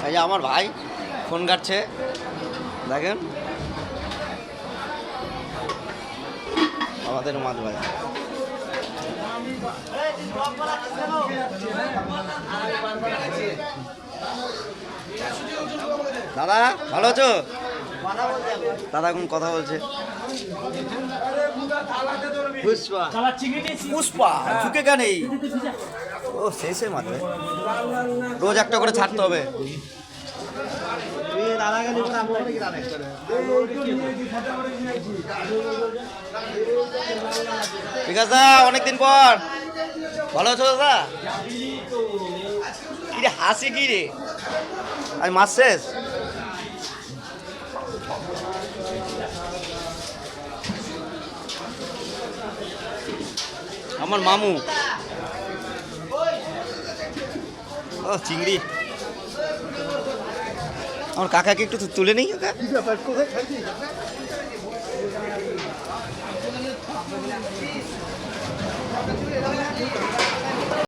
এই যে আমার ভাই ফোন কাটছে, দেখেন আমাদের মাছ ভাই। দাদা ভালো আছো? দাদা এখন কথা বলছে। পুষ্পা পুষ্পা ঝুঁকে কেন? ও শেষে মাছ ভাই, রোজ একটা করে ছাড়তে হবে। ঠিক আছে দা, অনেকদিন পর। ভালো আছো দাদা? কি রে হাসি কি রে? আজ মাস শেষ। আমার মামু। ও চিংড়ি। আমার কাকাকে একটু তুলে নেই কাকা।